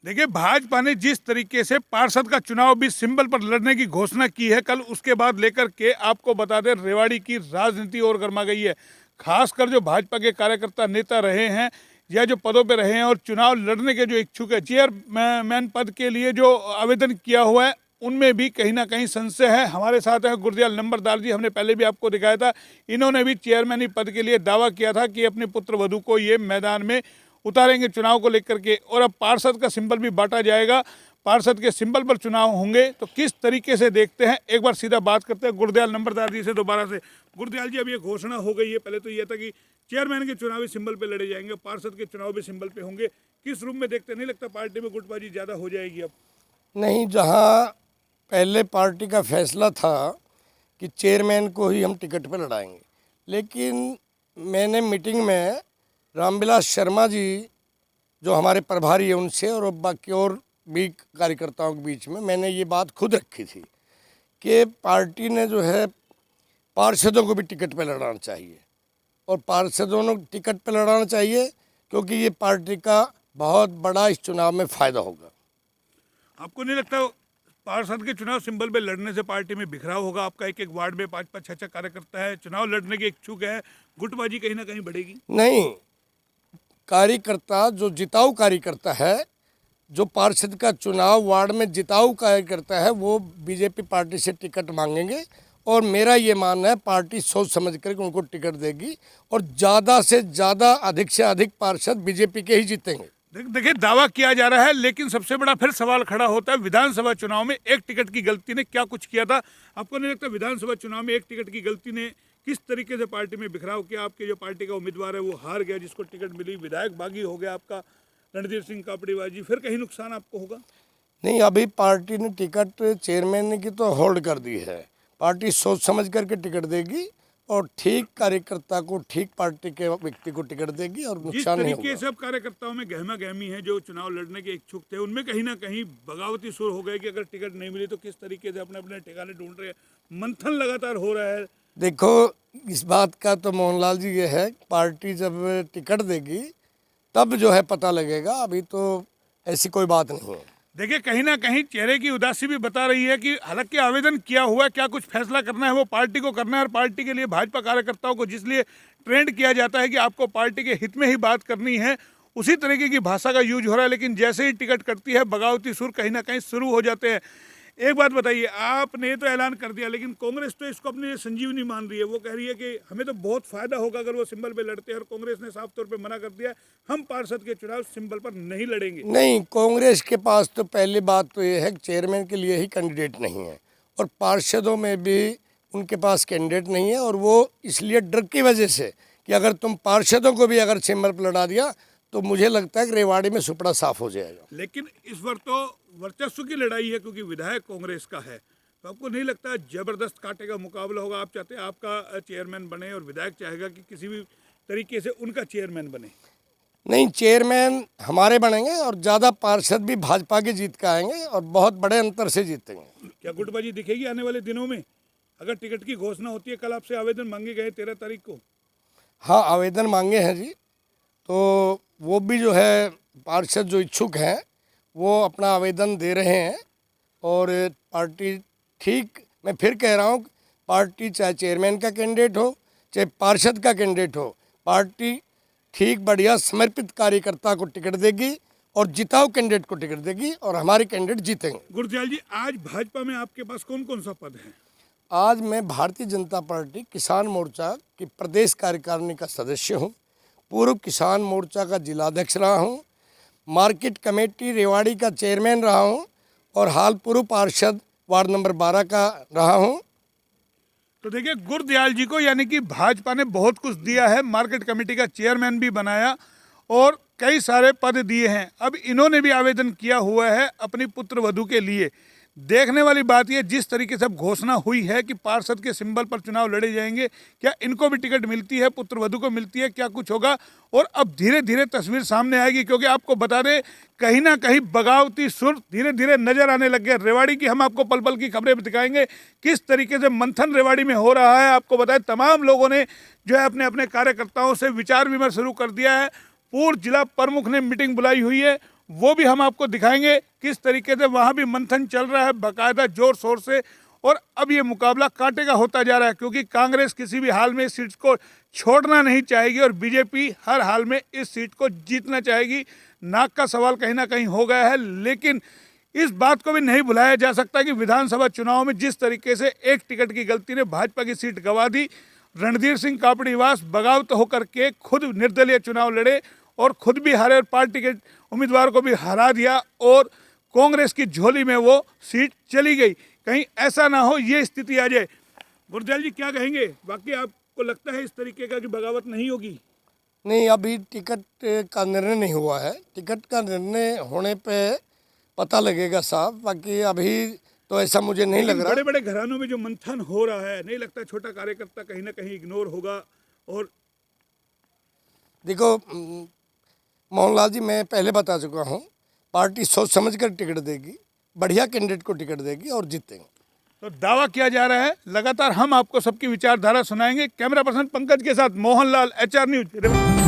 देखिए, भाजपा ने जिस तरीके से पार्षद का चुनाव भी सिंबल पर लड़ने की घोषणा की है, कल उसके बाद लेकर के आपको बता दें रेवाड़ी की राजनीति और गर्मा गई है। खासकर जो भाजपा के कार्यकर्ता नेता रहे हैं या जो पदों पे रहे हैं और चुनाव लड़ने के जो इच्छुक है, चेयरमैन पद के लिए जो आवेदन किया हुआ है, उनमें भी कहीं ना कहीं संशय है। हमारे साथ है गुरदयाल नंबरदार जी, हमने पहले भी आपको दिखाया था, इन्होंने भी चेयरमैन पद के लिए दावा किया था कि अपने पुत्र वधू को ये मैदान में उतारेंगे चुनाव को लेकर के। और अब पार्षद का सिंबल भी बांटा जाएगा, पार्षद के सिंबल पर चुनाव होंगे, तो किस तरीके से देखते हैं, एक बार सीधा बात करते हैं गुरदयाल नंबरदार जी से दोबारा से। गुरदयाल जी, अब ये घोषणा हो गई है, पहले तो ये था कि चेयरमैन के चुनाव भी सिंबल पे लड़े जाएंगे, पार्षद के चुनाव भी सिंबल पे होंगे, किस रूप में देखते? नहीं लगता पार्टी में गुटबाजी ज़्यादा हो जाएगी अब? नहीं, जहाँ पहले पार्टी का फैसला था कि चेयरमैन को ही हम टिकट पर लड़ाएंगे, लेकिन मैंने मीटिंग में रामविलास शर्मा जी जो हमारे प्रभारी हैं उनसे और बाकी और भी कार्यकर्ताओं के बीच में मैंने ये बात खुद रखी थी कि पार्टी ने जो है पार्षदों को भी टिकट पर लड़ाना चाहिए और पार्षदों को टिकट पर लड़ाना चाहिए क्योंकि ये पार्टी का बहुत बड़ा इस चुनाव में फ़ायदा होगा। आपको नहीं लगता पार्षद के चुनाव सिंबल पे लड़ने से पार्टी में बिखराव होगा? आपका एक एक वार्ड में 5-5 6-6 कार्यकर्ता है, चुनाव लड़ने के इच्छुक है, गुटबाजी कहीं ना कहीं बढ़ेगी? नहीं, कार्यकर्ता जो जिताऊ कार्यकर्ता है, जो पार्षद का चुनाव वार्ड में जिताऊ कार्यकर्ता है, वो बीजेपी पार्टी से टिकट मांगेंगे और मेरा ये मानना है पार्टी सोच समझ कर उनको टिकट देगी और ज़्यादा से ज़्यादा अधिक से अधिक पार्षद बीजेपी के ही जीतेंगे। देखिए, दावा किया जा रहा है, लेकिन सबसे बड़ा फिर सवाल खड़ा होता है, विधानसभा चुनाव में एक टिकट की गलती ने क्या कुछ किया था? आपको नहीं लगता विधानसभा चुनाव में एक टिकट की गलती ने किस तरीके से पार्टी में बिखराव किया? आपके जो पार्टी का उम्मीदवार है वो हार गया, जिसको टिकट मिली, विधायक बागी हो गया आपका रणधीर सिंह कापड़ीबाजी, फिर कहीं नुकसान आपको होगा? नहीं, अभी पार्टी ने टिकट चेयरमैन की तो होल्ड कर दी है। पार्टी सोच समझ करके टिकट देगी और ठीक कार्यकर्ता को, ठीक पार्टी के व्यक्ति को टिकट देगी और नुकसान नहीं होगा। जिस तरीके से अब कार्यकर्ताओं में गहमा गहमी है, जो चुनाव लड़ने के इच्छुक थे, उनमें कहीं ना कहीं बगावती सुर हो गए कि अगर टिकट नहीं मिली तो किस तरीके से अपने अपने ठिकाने ढूंढ रहे हैं, मंथन लगातार हो रहा है। देखो, इस बात का तो मोहनलाल जी ये है, पार्टी जब टिकट देगी तब जो है पता लगेगा, अभी तो ऐसी कोई बात नहीं है। देखिए, कहीं ना कहीं चेहरे की उदासी भी बता रही है कि हालांकि आवेदन किया हुआ है, क्या कुछ फैसला करना है वो पार्टी को करना है, और पार्टी के लिए भाजपा कार्यकर्ताओं को जिसलिए ट्रेंड किया जाता है कि आपको पार्टी के हित में ही बात करनी है, उसी तरीके की भाषा का यूज हो रहा है। लेकिन जैसे ही टिकट कटती है, बगावती सुर कहीं ना कहीं शुरू हो जाते हैं। एक बात बताइए, आपने तो ऐलान कर दिया, लेकिन कांग्रेस तो इसको अपनी संजीवनी मान रही है। वो कह रही है कि हमें तो बहुत फायदा होगा अगर वो सिंबल पे लड़ते हैं, और कांग्रेस ने साफ तौर पे मना कर दिया, हम पार्षद के चुनाव सिंबल पर नहीं लड़ेंगे। नहीं, कांग्रेस के पास तो पहली बात तो ये है कि चेयरमैन के लिए ही कैंडिडेट नहीं है और पार्षदों में भी उनके पास कैंडिडेट नहीं है, और वो इसलिए डर की वजह से कि अगर तुम पार्षदों को भी अगर सिंबल पर लड़ा दिया तो मुझे लगता है कि रेवाड़ी में सुपड़ा साफ हो जाएगा। लेकिन इस बार तो वर्चस्व की लड़ाई है, क्योंकि विधायक कांग्रेस का है, तो आपको नहीं लगता जबरदस्त कांटे का मुकाबला होगा? आप चाहते हैं आपका चेयरमैन बने और विधायक चाहेगा कि किसी भी तरीके से उनका चेयरमैन बने? नहीं, चेयरमैन हमारे बनेंगे और ज़्यादा पार्षद भी भाजपा के जीत के आएंगे और बहुत बड़े अंतर से जीतेंगे। क्या गुटबाजी दिखेगी आने वाले दिनों में अगर टिकट की घोषणा होती है? कल आपसे आवेदन मांगे गए 13 तारीख को। हाँ, आवेदन मांगे हैं जी, तो वो भी जो है पार्षद जो इच्छुक हैं वो अपना आवेदन दे रहे हैं और पार्टी ठीक, मैं फिर कह रहा हूँ, पार्टी चाहे चेयरमैन का कैंडिडेट हो चाहे पार्षद का कैंडिडेट हो, पार्टी ठीक बढ़िया समर्पित कार्यकर्ता को टिकट देगी और जिताऊ कैंडिडेट को टिकट देगी और हमारे कैंडिडेट जीतेंगे। गुरदयाल जी, आज भाजपा में आपके पास कौन कौन सा पद है? आज मैं भारतीय जनता पार्टी किसान मोर्चा की प्रदेश कार्यकारिणी का सदस्य हूँ, पूर्व किसान मोर्चा का जिलाध्यक्ष रहा हूँ, मार्केट कमेटी रेवाड़ी का चेयरमैन रहा हूँ और हाल पूर्व पार्षद वार्ड नंबर 12 का रहा हूँ। तो देखिए, गुरदयाल जी को यानी कि भाजपा ने बहुत कुछ दिया है, मार्केट कमेटी का चेयरमैन भी बनाया और कई सारे पद दिए हैं। अब इन्होंने भी आवेदन किया हुआ है अपनी पुत्र वधू के लिए। देखने वाली बात यह, जिस तरीके से अब घोषणा हुई है कि पार्षद के सिंबल पर चुनाव लड़े जाएंगे, क्या इनको भी टिकट मिलती है, पुत्र वधू को मिलती है, क्या कुछ होगा? और अब धीरे धीरे तस्वीर सामने आएगी, क्योंकि आपको बता दें कहीं ना कहीं बगावती सुर धीरे धीरे नजर आने लग गए। रेवाड़ी की हम आपको पल पल की खबरें दिखाएंगे, किस तरीके से मंथन रेवाड़ी में हो रहा है। आपको बताएं, तमाम लोगों ने जो है अपने अपने कार्यकर्ताओं से विचार विमर्श शुरू कर दिया है। पूर्व जिला प्रमुख ने मीटिंग बुलाई हुई है वो भी हम आपको दिखाएंगे। किस तरीके से वहाँ भी मंथन चल रहा है बाकायदा जोर शोर से, और अब ये मुकाबला कांटे का होता जा रहा है, क्योंकि कांग्रेस किसी भी हाल में इस सीट को छोड़ना नहीं चाहेगी और बीजेपी हर हाल में इस सीट को जीतना चाहेगी। नाक का सवाल कहीं ना कहीं हो गया है, लेकिन इस बात को भी नहीं भुलाया जा सकता कि विधानसभा चुनाव में जिस तरीके से एक टिकट की गलती ने भाजपा की सीट गंवा दी, रणधीर सिंह कापड़ीवास बगावत होकर के खुद निर्दलीय चुनाव लड़े और खुद भी हारे और पार्टी के उम्मीदवार को भी हरा दिया और कांग्रेस की झोली में वो सीट चली गई। कहीं ऐसा ना हो ये स्थिति आ जाए। बुरजाल जी क्या कहेंगे, बाकी आपको लगता है इस तरीके का कि बगावत नहीं होगी? नहीं, अभी टिकट का निर्णय नहीं हुआ है। टिकट का निर्णय होने पे पता लगेगा साहब, बाकी अभी तो ऐसा मुझे नहीं लग रहा। बड़े बड़े घरानों में जो मंथन हो रहा है, नहीं लगता छोटा कार्यकर्ता कहीं ना कहीं इग्नोर होगा? और देखो मोहनलाल जी, मैं पहले बता चुका हूँ, पार्टी सोच समझ कर टिकट देगी, बढ़िया कैंडिडेट को टिकट देगी और जीतेंगे। तो दावा किया जा रहा है। लगातार हम आपको सबकी विचारधारा सुनाएंगे। कैमरा पर्सन पंकज के साथ मोहनलाल, HR न्यूज।